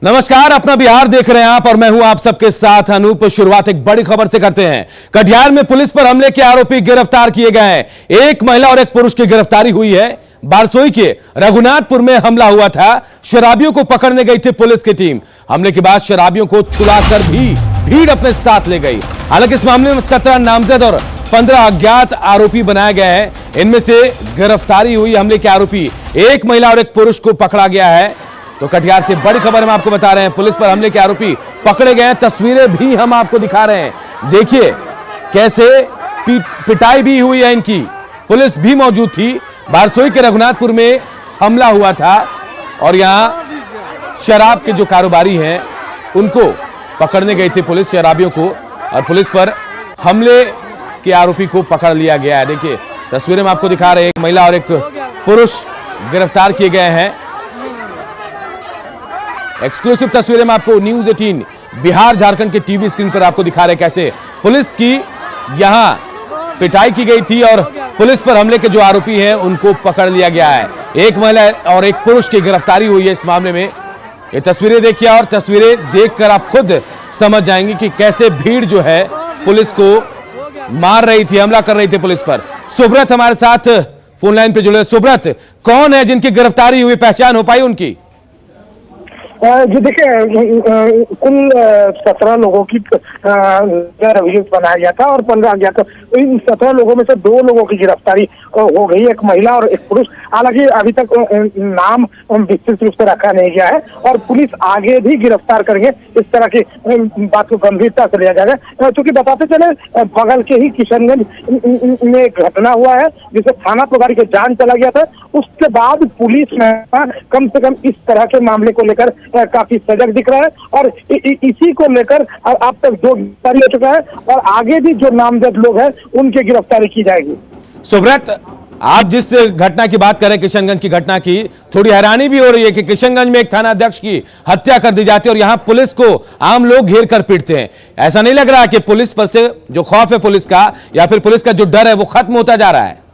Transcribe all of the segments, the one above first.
नमस्कार, अपना बिहार देख रहे हैं आप और मैं हूं आप सबके साथ अनूप। शुरुआत एक बड़ी खबर से करते हैं। कटिहार में पुलिस पर हमले के आरोपी गिरफ्तार किए गए हैं। एक महिला और एक पुरुष की गिरफ्तारी हुई है। बारसोई के रघुनाथपुर में हमला हुआ था। शराबियों को पकड़ने गई थी पुलिस की टीम। हमले के बाद शराबियों को छुड़ाकर भी भीड़ अपने साथ ले गई। हालांकि इस मामले में 17 नामजद और 15 अज्ञात आरोपी बनाए गए हैं। इनमें से गिरफ्तारी हुई हमले के आरोपी एक महिला और एक पुरुष को पकड़ा गया है। तो कटिहार से बड़ी खबर हम आपको बता रहे हैं। पुलिस पर हमले के आरोपी पकड़े गए हैं। तस्वीरें भी हम आपको दिखा रहे हैं। देखिए कैसे पिटाई भी हुई है इनकी। पुलिस भी मौजूद थी। बारसोई के रघुनाथपुर में हमला हुआ था और यहां शराब के जो कारोबारी हैं उनको पकड़ने गई थी पुलिस, शराबियों को, और पुलिस पर हमले के आरोपी को पकड़ लिया गया है। देखिए तस्वीरें हम आपको दिखा रहे हैं। एक महिला और एक पुरुष गिरफ्तार किए गए हैं। एक्सक्लूसिव तस्वीरें हम आपको न्यूज़ 18 बिहार झारखंड के टीवी स्क्रीन पर आपको दिखा रहे हैं कैसे पुलिस की यहां पिटाई की गई थी और पुलिस पर हमले के जो आरोपी हैं उनको पकड़ लिया गया है। एक महिला और एक पुरुष की गिरफ्तारी हुई है इस मामले में। ये तस्वीरें देखिए और तस्वीरें देखकर आप खुद समझ जाएंगे कि कैसे भीड़ जो है पुलिस को मार रही थी, हमला कर रही थी पुलिस पर। सुब्रत हमारे साथ फोन लाइन पे जुड़े। सुब्रत, कौन है जिनकी गिरफ्तारी हुई, पहचान हो पाई उनकी? जी देखिए, कुल 17 लोगों की रवैया बनाया गया था और 15 अज्ञात। इन 17 लोगों में से 2 लोगों की गिरफ्तारी हो गई, एक महिला और एक पुरुष। हालांकि अभी तक नाम विस्तृत रूप से रखा नहीं गया है और पुलिस आगे भी गिरफ्तार करेंगे। इस तरह की बात को गंभीरता से लिया जाएगा। क्योंकि बताते चले, बगल के ही किशनगंज में एक घटना हुआ है जिसे थाना प्रभारी के जान चला गया था। उसके बाद पुलिस में कम से कम इस तरह के मामले को लेकर काफी सजग दिख रहा है और इसी को लेकर अब तक 2 गिरफ्तारी हो चुका है और आगे भी जो नामजद लोग हैं उनकी गिरफ्तारी की जाएगी। सुब्रत, आप जिस घटना की बात करें, किशनगंज की घटना की, थोड़ी हैरानी भी हो रही है कि किशनगंज में एक थाना अध्यक्ष की हत्या कर दी जाती है और यहां पुलिस को आम लोग घेर कर पीटते हैं। ऐसा नहीं लग रहा कि पुलिस पर से जो खौफ है पुलिस का या फिर पुलिस का जो डर है वो खत्म होता जा रहा है?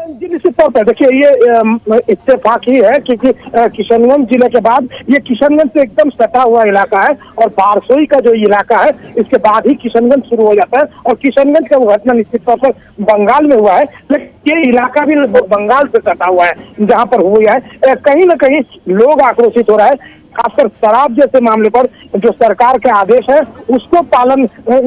जी निश्चित तौर पर देखिए, ये इत्तेफाक ही है क्योंकि किशनगंज जिले के बाद ये किशनगंज से एकदम सटा हुआ इलाका है और बारसोई का जो इलाका है इसके बाद ही किशनगंज शुरू हो जाता है और किशनगंज का वो घटना निश्चित तौर पर बंगाल में हुआ है, लेकिन ये इलाका भी बंगाल से सटा हुआ है जहाँ पर हुआ है। कहीं ना कहीं लोग आक्रोशित हो रहा है, खासकर शराब जैसे मामले पर जो सरकार के आदेश है उसको पालन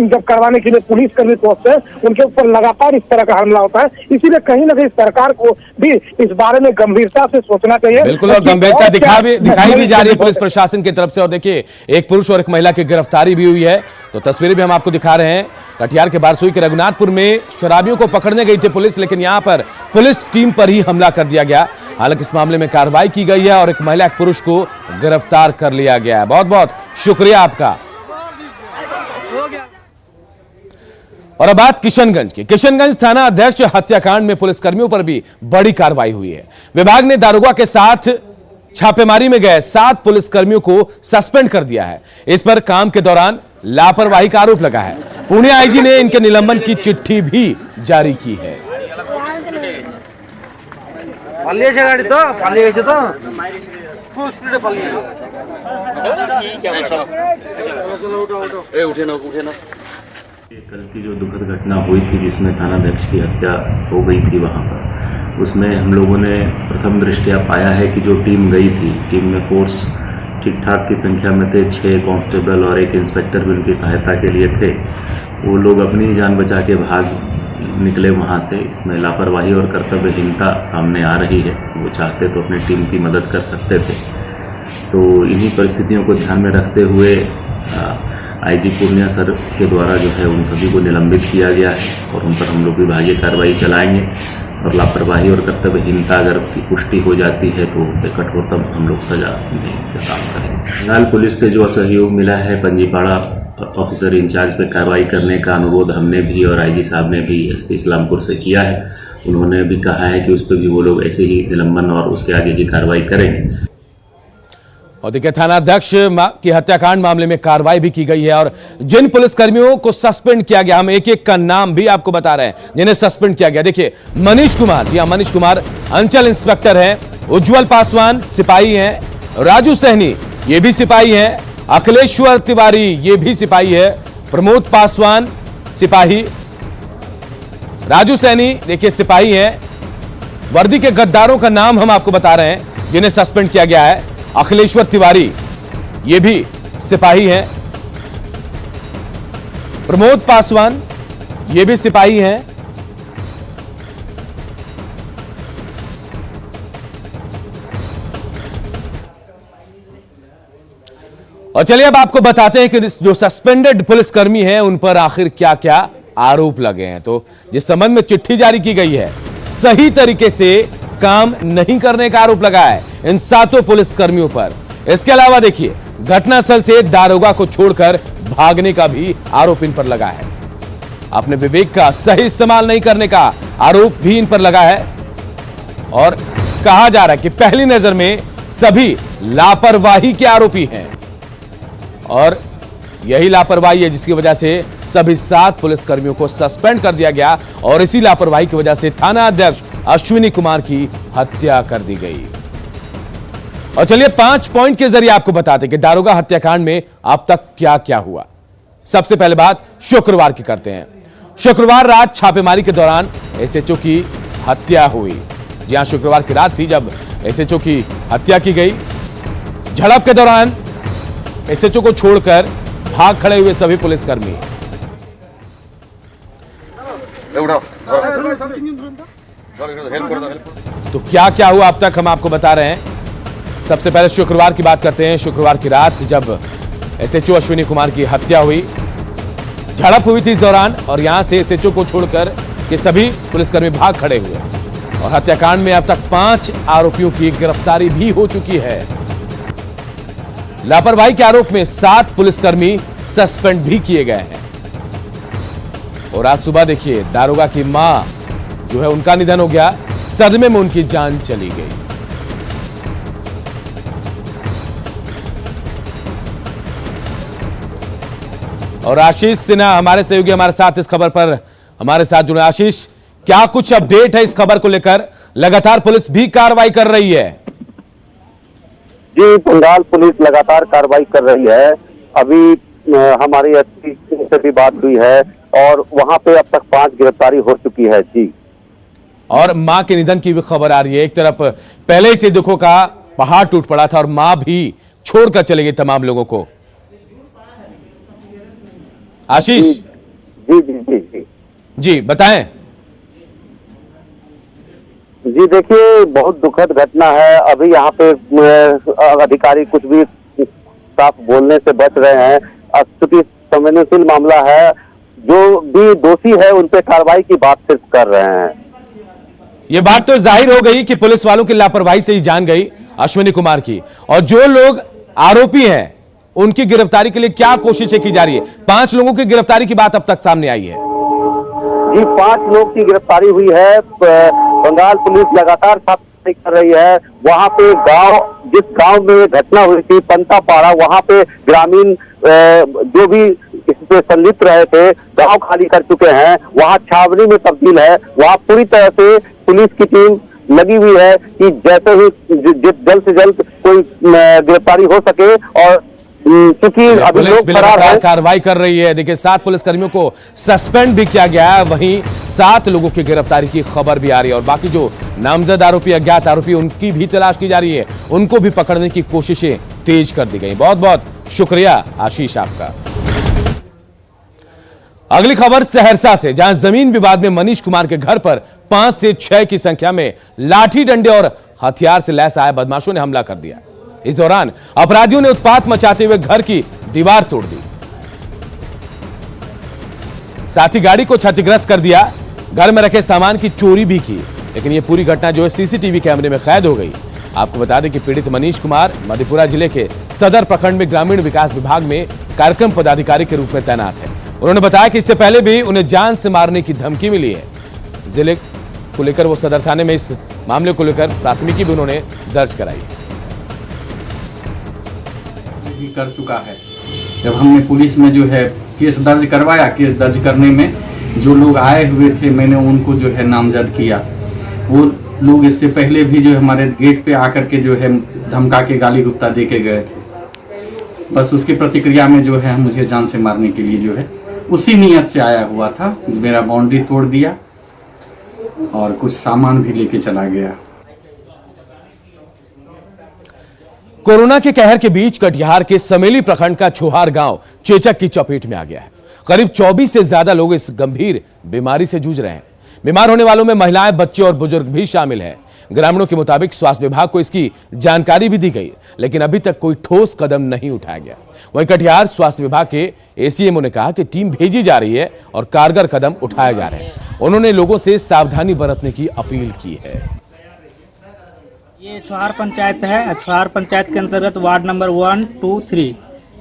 जब करवाने के लिए पुलिस कर्मी पहुंचते हैं उनके ऊपर लगातार इस तरह का हमला होता है। इसीलिए कहीं ना कहीं सरकार को भी इस बारे में गंभीरता से सोचना चाहिए। बिल्कुल, और गंभीरता दिखाई भी जा रही है पुलिस प्रशासन की तरफ से। और देखिए, एक पुरुष और एक महिला की गिरफ्तारी भी हुई है। तो तस्वीरें भी हम आपको दिखा रहे हैं। कटिहार के बारसोई के रघुनाथपुर में शराबियों को पकड़ने गई थी पुलिस, लेकिन यहां पर पुलिस टीम पर ही हमला कर दिया गया। हालांकि इस मामले में कार्रवाई की गई है और एक महिला एक पुरुष को गिरफ्तार कर लिया गया है। बहुत बहुत शुक्रिया आपका। और अब बात किशनगंज की। किशनगंज थाना अध्यक्ष हत्याकांड में पुलिसकर्मियों पर भी बड़ी कार्रवाई हुई है। विभाग ने दारोगा के साथ छापेमारी में गए 7 पुलिसकर्मियों को सस्पेंड कर दिया है। इस पर काम के दौरान लापरवाही का आरोप लगा है। पुणे आईजी ने इनके निलंबन की चिट्ठी भी जारी की है। कल की जो दुखद घटना हुई थी जिसमें थानाध्यक्ष की हत्या हो गई थी, वहाँ पर उसमें हम लोगों ने प्रथम दृष्टया पाया है कि जो टीम गई थी, टीम में फोर्स ठीक ठाक की संख्या में थे। 6 कांस्टेबल और 1 इंस्पेक्टर भी उनकी सहायता के लिए थे। वो लोग अपनी जान बचा के भाग निकले वहाँ से। इसमें लापरवाही और कर्तव्यहीनता सामने आ रही है। वो चाहते तो अपनी टीम की मदद कर सकते थे। तो इन्हीं परिस्थितियों को ध्यान में रखते हुए आईजी पूर्णिया सर के द्वारा जो है उन सभी को निलंबित किया गया है और उन पर हम लोग विभागीय कार्रवाई चलाएंगे और लापरवाही और कर्तव्यहीनता अगर पुष्टि हो जाती है तो कठोरतम हम लोग सजा देने का काम करेंगे। बंगाल पुलिस से जो सहयोग मिला है, पंजीपाड़ा ऑफिसर इंचार्ज पे कार्रवाई करने का अनुरोध हमने भी और आईजी साहब ने भी एसपी इस्लामपुर से किया है। उन्होंने भी कहा है कि उस पर भी वो लोग ऐसे ही निलंबन और उसके आगे की कार्रवाई करेंगे। और देखिए, थानाध्यक्ष की हत्याकांड मामले में कार्रवाई भी की गई है और जिन पुलिसकर्मियों को सस्पेंड किया गया, हम एक एक का नाम भी आपको बता रहे हैं जिन्हें सस्पेंड किया गया। देखिए, मनीष कुमार, जी हाँ, मनीष कुमार अंचल इंस्पेक्टर हैं। उज्जवल पासवान सिपाही हैं। राजू सहनी ये भी सिपाही हैं। अखिलेश्वर तिवारी ये भी सिपाही है। प्रमोद पासवान सिपाही, राजू सैनी देखिए सिपाही हैं। वर्दी के गद्दारों का नाम हम आपको बता रहे हैं जिन्हें सस्पेंड किया गया है। अखिलेश्वर तिवारी ये भी सिपाही हैं। प्रमोद पासवान ये भी सिपाही हैं। और चलिए अब आपको बताते हैं कि जो सस्पेंडेड पुलिसकर्मी हैं उन पर आखिर क्या क्या आरोप लगे हैं। तो जिस संबंध में चिट्ठी जारी की गई है, सही तरीके से काम नहीं करने का आरोप लगा है इन 7 पुलिसकर्मियों पर। इसके अलावा देखिए घटनास्थल से दारोगा को छोड़कर भागने का भी आरोप इन पर लगा है। अपने विवेक का सही इस्तेमाल नहीं करने का आरोप भी इन पर लगा है। और कहा जा रहा है कि पहली नजर में सभी लापरवाही के आरोपी हैं और यही लापरवाही है जिसकी वजह से सभी 7 पुलिसकर्मियों को सस्पेंड कर दिया गया और इसी लापरवाही की वजह से थाना अध्यक्ष अश्विनी कुमार की हत्या कर दी गई। और चलिए 5 पॉइंट के जरिए आपको बताते कि दारोगा हत्याकांड में अब तक क्या क्या हुआ। सबसे पहले बात शुक्रवार की करते हैं। शुक्रवार रात छापेमारी के दौरान एसएचओ की हत्या हुई। जी हां, शुक्रवार की रात थी जब एसएचओ की हत्या की गई। झड़प के दौरान एसएचओ को छोड़कर भाग खड़े हुए सभी पुलिसकर्मी। तो क्या क्या हुआ अब तक हम आपको बता रहे हैं। सबसे पहले शुक्रवार की बात करते हैं। शुक्रवार की रात जब एसएचओ अश्विनी कुमार की हत्या हुई, झड़प हुई थी इस दौरान और यहां से एसएचओ को छोड़कर के सभी पुलिसकर्मी भाग खड़े हुए और हत्याकांड में अब तक 5 आरोपियों की गिरफ्तारी भी हो चुकी है। लापरवाही के आरोप में 7 पुलिसकर्मी सस्पेंड भी किए गए हैं। और आज सुबह देखिए दारोगा की मां जो है उनका निधन हो गया। सदमे में उनकी जान चली गई। और आशीष सिन्हा हमारे सहयोगी हमारे साथ इस खबर पर हमारे साथ जुड़े। आशीष, क्या कुछ अपडेट है इस खबर को लेकर? लगातार पुलिस भी कार्रवाई कर रही है। जी, बंगाल पुलिस लगातार कार्रवाई कर रही है। अभी हमारी एसपी से भी बात हुई है और वहां पे अब तक 5 गिरफ्तारी हो चुकी है। जी, और मां के निधन की भी खबर आ रही है। एक तरफ पहले ही से दुखों का पहाड़ टूट पड़ा था और मां भी छोड़कर चले गई तमाम लोगों को। आशीष जी जी जी जी जी बताएं। जी देखिए, बहुत दुखद घटना है। अभी यहाँ पे अधिकारी कुछ भी साफ बोलने से बच रहे हैं। चूंकि संवेदनशील मामला है, जो भी दोषी है उन पे कार्रवाई की बात सिर्फ कर रहे हैं। ये बात तो जाहिर हो गई कि पुलिस वालों की लापरवाही से ही जान गई अश्विनी कुमार की। और जो लोग आरोपी हैं उनकी गिरफ्तारी के लिए क्या कोशिशें की जा रही है? 5 लोगों की गिरफ्तारी की बात अब तक सामने आई है। जी, 5 लोग की गिरफ्तारी हुई है। बंगाल पुलिस लगातार छापेमारी कर रही है। वहां पे जिस गांव में घटना हुई थी पंतापाड़ा, वहां पे ग्रामीण जो भी इससे संलिप्त रहे थे गांव खाली कर चुके हैं। वहां छावनी में तब्दील है। वहां पूरी तरह से पुलिस की टीम लगी हुई है कि जैसे ही जल्द से जल्द कोई गिरफ्तारी हो सके। और क्योंकि अभी लोग फरार हैं, कार्रवाई कर रही है। देखिए 7 पुलिसकर्मियों को सस्पेंड भी किया गया है, वहीं 7 लोगों की गिरफ्तारी की खबर भी आ रही है और बाकी जो नामजद आरोपी, अज्ञात आरोपी, उनकी भी तलाश की जा रही है। उनको भी पकड़ने की कोशिशें तेज कर दी गई। बहुत बहुत शुक्रिया आशीष आपका। अगली खबर सहरसा से, जहां जमीन विवाद में मनीष कुमार के घर पर 5 से 6 की संख्या में लाठी डंडे और हथियार से लैस आए बदमाशों ने हमला कर दिया। इस दौरान अपराधियों ने उत्पात मचाते हुए घर की दीवार तोड़ दी, साथ ही गाड़ी को क्षतिग्रस्त कर दिया। घर में रखे सामान की चोरी भी की। लेकिन यह पूरी घटना जो है सीसीटीवी कैमरे में कैद हो गई। आपको बता दें कि पीड़ित मनीष कुमार मधेपुरा जिले के सदर प्रखंड में ग्रामीण विकास विभाग में कार्यक्रम पदाधिकारी के रूप में तैनात है। उन्होंने बताया कि इससे पहले भी उन्हें जान से मारने की धमकी मिली है। जिले को लेकर वो सदर थाने में इस मामले को लेकर प्राथमिकी भी उन्होंने दर्ज कराई है। भी कर चुका है। जब हमने पुलिस में जो है केस दर्ज करवाया, केस दर्ज करने में जो लोग आए हुए थे मैंने उनको जो है नामजद किया। वो लोग इससे पहले भी जो हमारे गेट पे आकर के जो है धमका के गाली गुप्ता दे के गए थे। बस उसकी प्रतिक्रिया में जो है मुझे जान से मारने के लिए जो है उसी नियत से आया हुआ था। मेरा बाउंड्री तोड़ दिया और कुछ सामान भी लेके चला गया। कोरोना के कहर के बीच कटिहार के समेली प्रखंड का छुहार गांव चेचक की चपेट में आ गया है। करीब 24 से ज्यादा लोग इस गंभीर बीमारी से जूझ रहे हैं। बीमार होने वालों में महिलाएं, बच्चे और बुजुर्ग भी शामिल हैं। ग्रामीणों के मुताबिक स्वास्थ्य विभाग को इसकी जानकारी भी दी गई, लेकिन अभी तक कोई ठोस कदम नहीं उठाया गया। वहीं कटिहार स्वास्थ्य विभाग के एसीएमओ ने कहा कि टीम भेजी जा रही है और कारगर कदम उठाए जा रहे हैं। उन्होंने लोगों से सावधानी बरतने की अपील की है। ये छुहार पंचायत है। छुहार पंचायत के अंतर्गत वार्ड नंबर 1, 2, 3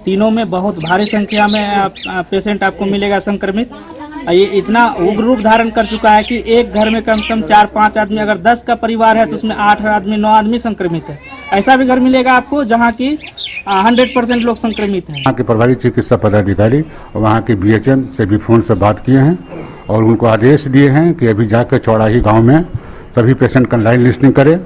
तीनों में बहुत भारी संख्या में पेशेंट आपको मिलेगा संक्रमित। ये इतना उग्र रूप धारण कर चुका है कि एक घर में कम से कम 4-5 आदमी, अगर 10 का परिवार है तो उसमें 8 आदमी 9 आदमी संक्रमित है। ऐसा भी घर मिलेगा आपको जहां की 100% लोग संक्रमित हैं। वहाँ के प्रभारी चिकित्सा पदाधिकारी और वहाँ के बीएचएम से भी फोन से बात किए हैं और उनको आदेश दिए हैं कि अभी जाकर चौराही गांव में सभी पेशेंट का लाइन लिस्टिंग करें,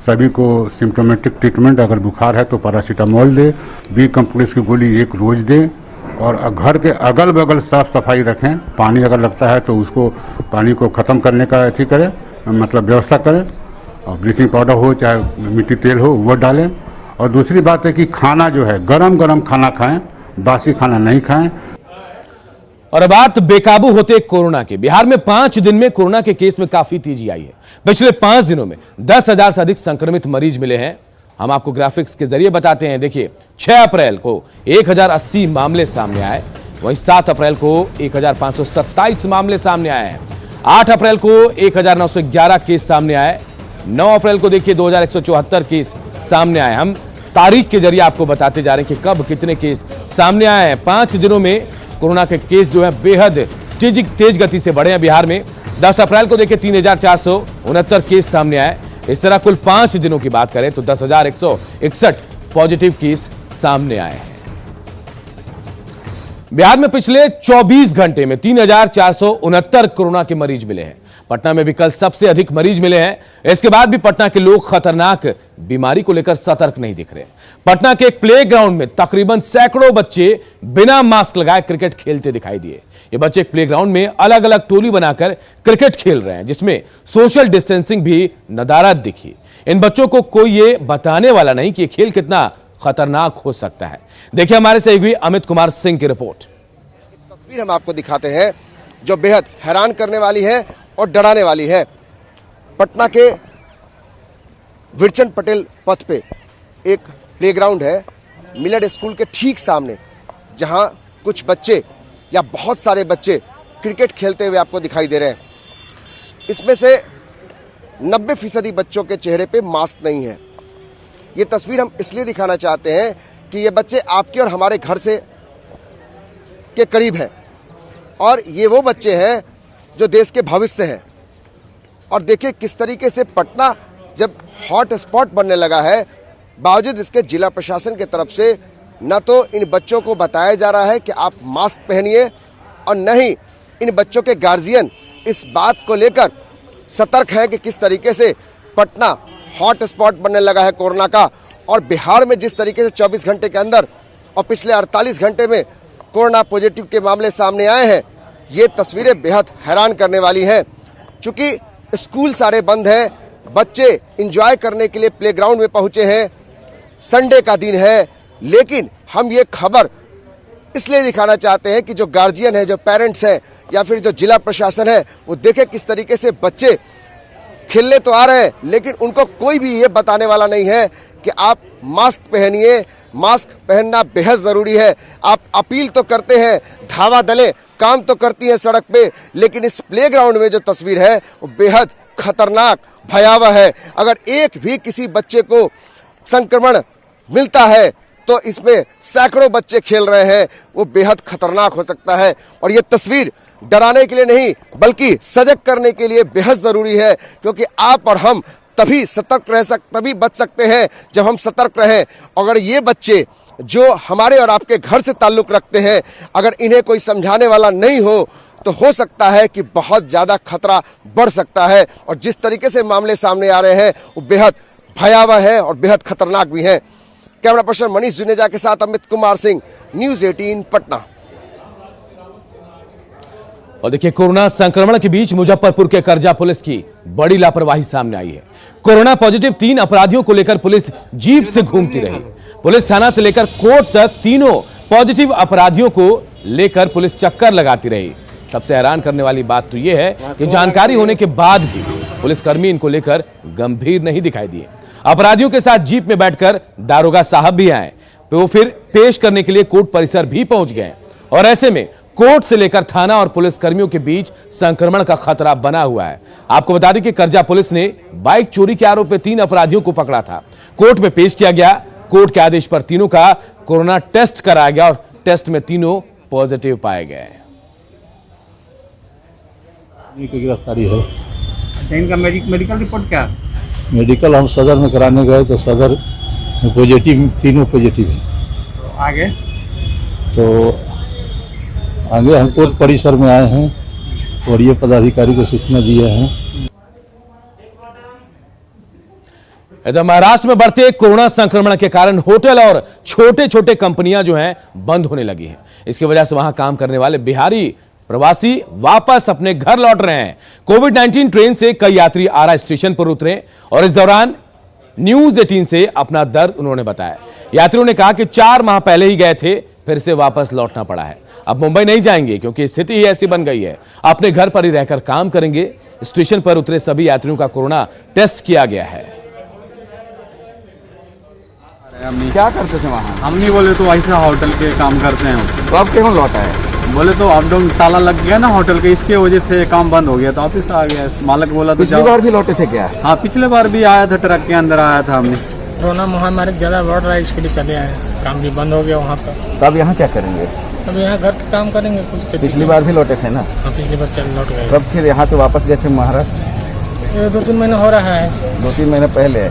सभी को सिम्टोमेटिक ट्रीटमेंट, अगर बुखार है तो पैरासीटामोल दे, बी कम्प्लेक्स की गोली एक रोज दे और घर के अगल बगल साफ सफाई रखें। पानी अगर लगता है तो उसको पानी को ख़त्म करने का अथी करें, मतलब व्यवस्था करें, और ब्लीचिंग पाउडर हो चाहे मिट्टी तेल हो वो डालें। और दूसरी बात है कि खाना जो है गरम गरम खाना खाएं, बासी खाना नहीं खाएं। और अब बात बेकाबू होते कोरोना के। बिहार में 5 दिन में कोरोना के केस में काफी तेजी आई है। पिछले 5 दिनों में 10,000 से अधिक संक्रमित मरीज मिले हैं। हम आपको ग्राफिक्स के जरिए बताते हैं। देखिए, 6 अप्रैल को 1080 मामले सामने आए, वहीं 7 अप्रैल को 1527 मामले सामने आए हैं। 8 अप्रैल को 1911 केस सामने आए। 9 अप्रैल को देखिए 2174 केस सामने आए। हम तारीख के जरिए आपको बताते जा रहे हैं कि कब कितने केस सामने आए हैं। 5 दिनों में कोरोना के केस जो है बेहद तेज गति से बढ़े हैं बिहार में। 10 अप्रैल को देखिए 3469 केस सामने आए। इस तरह कुल 5 दिनों की बात करें तो 10,161 पॉजिटिव केस सामने आए हैं। बिहार में पिछले 24 घंटे में 3,469 कोरोना के मरीज मिले हैं। पटना में भी कल सबसे अधिक मरीज मिले हैं। इसके बाद भी पटना के लोग खतरनाक बीमारी को लेकर सतर्क नहीं दिख रहे। पटना के एक प्लेग्राउंड में तकरीबन सैकड़ों बच्चे बिना मास्क लगाए क्रिकेट खेलते दिखाई दिए। ये बच्चे एक प्लेग्राउंड में अलग अलग टोली बनाकर क्रिकेट खेल रहे हैं, जिसमें सोशल डिस्टेंसिंग भी नदारद दिखी। इन बच्चों को कोई ये बताने वाला नहीं कि ये खेल कितना खतरनाक हो सकता है। देखिए हमारे सहयोगी अमित कुमार सिंह की रिपोर्ट। तस्वीर हम आपको दिखाते हैं जो बेहद हैरान करने वाली है और डराने वाली है। पटना के विरचन पटेल पथ पे एक प्लेग्राउंड है मिलर स्कूल के ठीक सामने, जहां कुछ बच्चे या बहुत सारे बच्चे क्रिकेट खेलते हुए आपको दिखाई दे रहे हैं। इसमें से 90% बच्चों के चेहरे पे मास्क नहीं है। ये तस्वीर हम इसलिए दिखाना चाहते हैं कि ये बच्चे आपके और हमारे घर से के करीब हैं और ये वो बच्चे हैं जो देश के भविष्य हैं। और देखिए किस तरीके से पटना जब हॉट स्पॉट बनने लगा है, बावजूद इसके जिला प्रशासन की तरफ से न तो इन बच्चों को बताया जा रहा है कि आप मास्क पहनिए और न ही इन बच्चों के गार्जियन इस बात को लेकर सतर्क हैं कि किस तरीके से पटना हॉट स्पॉट बनने लगा है कोरोना का। और बिहार में जिस तरीके से 24 घंटे के अंदर और पिछले 48 घंटे में कोरोना पॉजिटिव के मामले सामने आए हैं, ये तस्वीरें बेहद हैरान करने वाली हैं। चूंकि स्कूल सारे बंद हैं, बच्चे एंजॉय करने के लिए प्लेग्राउंड में पहुंचे हैं, संडे का दिन है, लेकिन हम ये खबर इसलिए दिखाना चाहते हैं कि जो गार्जियन है, जो पेरेंट्स हैं या फिर जो जिला प्रशासन है, वो देखे किस तरीके से बच्चे खेलने तो आ रहे हैं, लेकिन उनको कोई भी ये बताने वाला नहीं है कि आप मास्क पहनिए। मास्क पहनना बेहद जरूरी है। आप अपील तो करते हैं, धावा दलें काम तो करती हैं सड़क पे, लेकिन इस प्लेग्राउंड में जो तस्वीर है वो बेहद खतरनाक, भयावह है। अगर एक भी किसी बच्चे को संक्रमण मिलता है तो इसमें सैकड़ों बच्चे खेल रहे हैं, वो बेहद खतरनाक हो सकता है। और ये तस्वीर डराने के लिए नहीं बल्कि सजग करने के लिए बेहद जरूरी है, क्योंकि आप और हम तभी तभी बच सकते हैं जब हम सतर्क रहें। अगर ये बच्चे जो हमारे और आपके घर से ताल्लुक रखते हैं, अगर इन्हें कोई समझाने वाला नहीं हो सकता है कि बहुत ज़्यादा खतरा बढ़ सकता है। और जिस तरीके से मामले सामने आ रहे हैं वो बेहद भयावह है और बेहद खतरनाक भी हैं। कैमरा पर्सन मनीष जुनेजा के साथ अमित कुमार सिंह, न्यूज 18 पटना। और देखिए, कोरोना संक्रमण के बीच मुजफ्फरपुर के करजा पुलिस की बड़ी लापरवाही सामने आई है। कोरोना पॉजिटिव 3 अपराधियों को लेकर पुलिस जीप से घूमती रही। पुलिस थाना से लेकर कोर्ट तक तीनों पॉजिटिव अपराधियों को लेकर पुलिस चक्कर लगाती रही। सबसे हैरान करने वाली बात तो यह है कि जानकारी होने के बाद भी पुलिसकर्मी इनको लेकर गंभीर नहीं दिखाई दिए। अपराधियों के साथ जीप में बैठकर दारोगा साहब भी आए, वो फिर पेश करने के लिए कोर्ट परिसर भी पहुंच गए। और ऐसे में कोर्ट से लेकर थाना और पुलिस कर्मियों के बीच संक्रमण का खतरा बना हुआ है। आपको बता दें कि करजा पुलिस ने बाइक चोरी के आरोप में 3 अपराधियों को पकड़ा था, कोर्ट में पेश किया गया। कोर्ट के आदेश पर तीनों का कोरोना टेस्ट कराया गया और टेस्ट में तीनों पॉजिटिव पाए गए। गिरफ्तारी है। अच्छा, इनका मेडिकल रिपोर्ट क्या? मेडिकल हम सदर में कराने गए तो सदर पॉजिटिव, तीनों पॉजिटिव है। तो आगे हम कोर्ट परिसर में आए हैं और ये पदाधिकारी को सूचना दिए हैं। इधर महाराष्ट्र में बढ़ते कोरोना संक्रमण के कारण होटल और छोटे छोटे कंपनियां जो हैं बंद होने लगी हैं। इसकी वजह से वहां काम करने वाले बिहारी प्रवासी वापस अपने घर लौट रहे हैं। कोविड-19 ट्रेन से कई यात्री आरा स्टेशन पर उतरे और इस दौरान न्यूज 18 से अपना दर्द उन्होंने बताया। यात्रियों ने कहा कि 4 माह पहले ही गए थे, फिर से वापस लौटना पड़ा है। अब मुंबई नहीं जाएंगे क्योंकि स्थिति ही ऐसी बन गई है। अपने घर पर ही रहकर काम करेंगे। स्टेशन पर उतरे सभी यात्रियों का कोरोना टेस्ट किया गया है। क्या करते थे वहाँ? हम नहीं बोले तो ऐसा होटल के काम करते हैं। तो अब क्यों लौटा है? बोले तो अप डाउन ताला लग गया ना होटल के, इसके वजह से काम बंद हो गया तो ऑफिस आ गया। मालिक बोला तो पिछली बार भी लौटे थे क्या? हाँ, पिछले बार भी आया था, ट्रक के अंदर आया था हमने। कोरोना महामारी ज़्यादा बढ़ रहा है, इसके लिए चले आए, काम भी बंद हो गया वहाँ पर। तब यहाँ क्या करेंगे? अब यहाँ घर का काम करेंगे कुछ। पिछली बार भी लौटे थे ना? हाँ, पिछली बार चल लौट गए। कब फिर यहाँ से वापस गए थे महाराष्ट्र? ये 2-3 महीने हो रहा है। 2-3 महीने पहले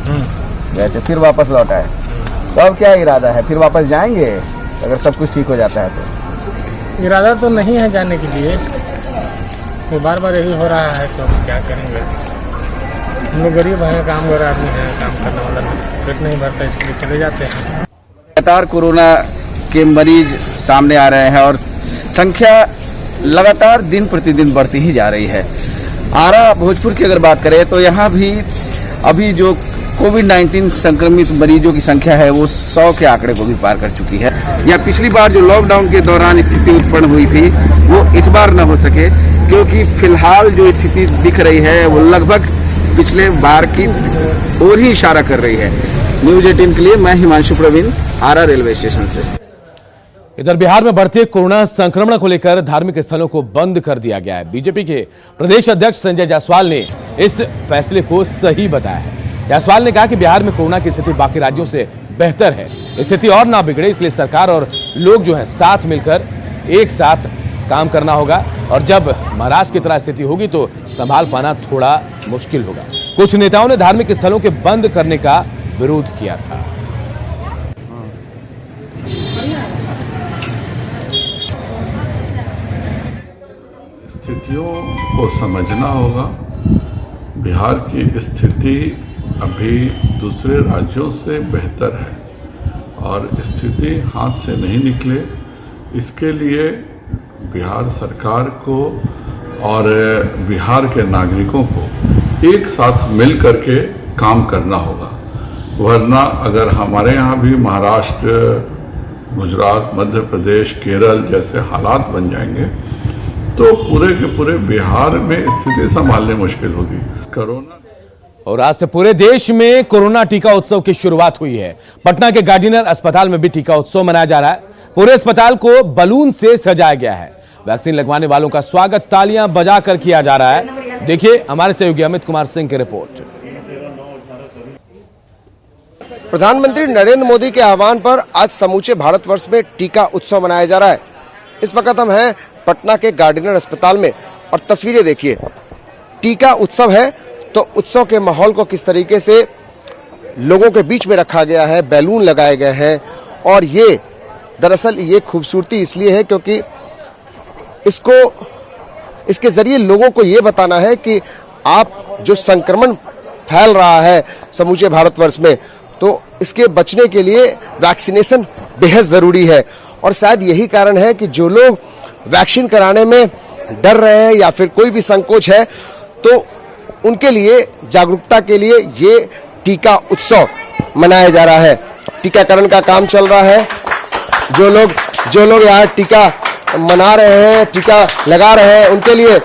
गए थे, फिर वापस लौटा है। तो अब क्या इरादा है? फिर वापस जाएंगे अगर सब कुछ ठीक हो जाता है तो? इरादा तो नहीं है जाने के लिए, तो बार बार यही हो रहा है, तो क्या करेंगे। हम लोग गरीब हैं, काम कर आदमी हैं, काम करने वाला पेट नहीं भरता, इसके लिए चले जाते हैं। लगातार कोरोना के मरीज सामने आ रहे हैं और संख्या लगातार दिन प्रतिदिन बढ़ती ही जा रही है। आरा भोजपुर की अगर बात करें तो यहाँ भी अभी जो कोविड-19 संक्रमित मरीजों की संख्या है वो 100 के आंकड़े को भी पार कर चुकी है। या पिछली बार जो लॉकडाउन के दौरान स्थिति उत्पन्न हुई थी वो इस बार न हो सके, क्योंकि फिलहाल जो स्थिति दिख रही है वो लगभग पिछले बार की ओर ही इशारा कर रही है। न्यूज 18 के लिए मैं हिमांशु प्रवीण, आरा रेलवे स्टेशन से। इधर बिहार में बढ़ते कोरोना संक्रमण को लेकर धार्मिक स्थलों को बंद कर दिया गया है। बीजेपी के प्रदेश अध्यक्ष संजय जायसवाल ने इस फैसले को सही बताया है। जायसवाल ने कहा कि बिहार में कोरोना की स्थिति बाकी राज्यों से बेहतर है। स्थिति और ना बिगड़े, इसलिए सरकार और लोग जो है साथ मिलकर एक साथ काम करना होगा। और जब महाराष्ट्र की तरह स्थिति होगी तो संभाल पाना थोड़ा मुश्किल होगा। कुछ नेताओं ने धार्मिक स्थलों के बंद करने का विरोध किया था। स्थितियों को समझना होगा। बिहार की स्थिति अभी दूसरे राज्यों से बेहतर है और स्थिति हाथ से नहीं निकले, इसके लिए बिहार सरकार को और बिहार के नागरिकों को एक साथ मिल करके काम करना होगा। वरना अगर हमारे यहाँ भी महाराष्ट्र, गुजरात, मध्य प्रदेश, केरल जैसे हालात बन जाएंगे तो पूरे के पूरे बिहार में स्थिति संभालने मुश्किल होगी। कोरोना और आज से पूरे देश में कोरोना टीका उत्सव की शुरुआत हुई है। पटना के गार्डिनर अस्पताल में भी टीका उत्सव मनाया जा रहा है। पूरे अस्पताल को बलून से सजाया गया है। वैक्सीन लगवाने वालों का स्वागत तालियां बजाकर किया जा रहा है। देखिए हमारे सहयोगी अमित कुमार सिंह की रिपोर्ट। प्रधानमंत्री नरेंद्र मोदी के आह्वान पर आज समूचे भारतवर्ष में टीका उत्सव मनाया जा रहा है। इस वक्त हम हैं पटना के गार्डिनर अस्पताल में और तस्वीरें देखिए। टीका उत्सव है तो उत्सव के माहौल को किस तरीके से लोगों के बीच में रखा गया है, बैलून लगाए गए हैं। और ये दरअसल ये खूबसूरती इसलिए है क्योंकि इसके जरिए लोगों को ये बताना है कि आप जो संक्रमण फैल रहा है समूचे भारतवर्ष में, तो इसके बचने के लिए वैक्सीनेशन बेहद ज़रूरी है। और शायद यही कारण है कि जो लोग वैक्सीन कराने में डर रहे हैं या फिर कोई भी संकोच है, तो उनके लिए जागरूकता के लिए ये टीका उत्सव मनाया जा रहा है। टीकाकरण का काम चल रहा है। जो लोग यहाँ टीका मना रहे हैं, टीका लगा रहे हैं, उनके लिए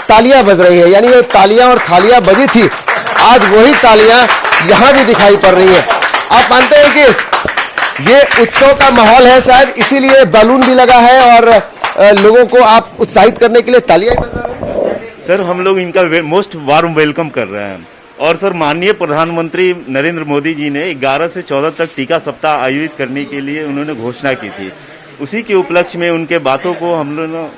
तालियां बज रही है। यानी ये तालियां और थालियां बजी थी, आज वही तालियां यहाँ भी दिखाई पड़ रही है। आप मानते हैं कि ये उत्सव का माहौल है, शायद इसीलिए बैलून भी लगा है और लोगों को आप उत्साहित करने के लिए तालियां बजा रहे हैं। सर, हम लोग इनका मोस्ट वार्म वेलकम कर रहे हैं। और सर, माननीय प्रधानमंत्री नरेंद्र मोदी जी ने 11 से 14 तक टीका सप्ताह आयोजित करने के लिए उन्होंने घोषणा की थी। उसी के उपलक्ष्य में उनके बातों को हम लोग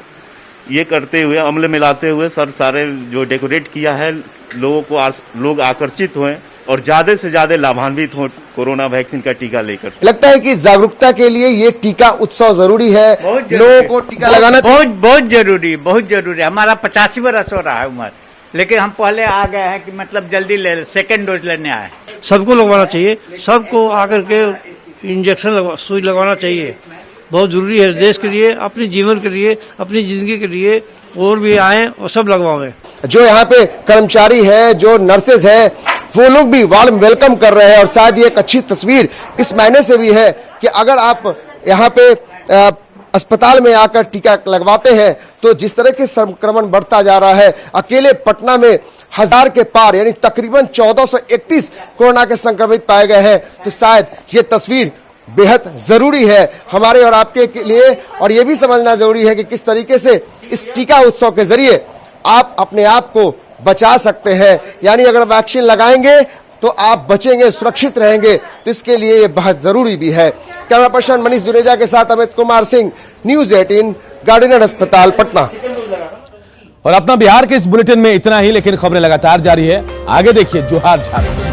ये करते हुए, अमल में लाते हुए सर सारे जो डेकोरेट किया है, लोगों को लोग आकर्षित हुए और ज्यादा से ज्यादा लाभान्वित हो कोरोना वैक्सीन का टीका लेकर। लगता है कि जागरूकता के लिए ये टीका उत्सव जरूरी है, लोगों को टीका लगाना बहुत जरूरी है। हमारा 85 वर्ष हो रहा है उम्र, लेकिन हम पहले आ गए हैं कि मतलब जल्दी ले सेकेंड डोज लेने आए। सबको लगवाना चाहिए, सबको आकर के इंजेक्शन सुई लगवाना चाहिए। बहुत जरूरी है देश के लिए, अपने जीवन के लिए, अपनी जिंदगी के लिए। और भी आए और सब लगवाएं। जो यहाँ पे कर्मचारी है, जो नर्सेज है, वो लोग भी वार्म वेलकम कर रहे हैं। और शायद ये एक अच्छी तस्वीर इस महीने से भी है कि अगर आप यहाँ पे अस्पताल में आकर टीका लगवाते हैं तो जिस तरह के संक्रमण बढ़ता जा रहा है, अकेले पटना में 1000 के पार यानी तकरीबन 1431 कोरोना के संक्रमित पाए गए हैं। तो शायद ये तस्वीर बेहद जरूरी है हमारे और आपके लिए। और ये भी समझना जरूरी है कि किस तरीके से इस टीका उत्सव के जरिए आप अपने आप को बचा सकते हैं। यानी अगर वैक्सीन लगाएंगे तो आप बचेंगे, सुरक्षित रहेंगे। तो इसके लिए ये बहुत जरूरी भी है। कैमरा पर्सन मनीष जुनेजा के साथ अमित कुमार सिंह, न्यूज़ 18, गार्डिनर अस्पताल, पटना। और अपना बिहार के इस बुलेटिन में इतना ही, लेकिन खबरें लगातार जारी है। आगे देखिए जोहार झारखंड।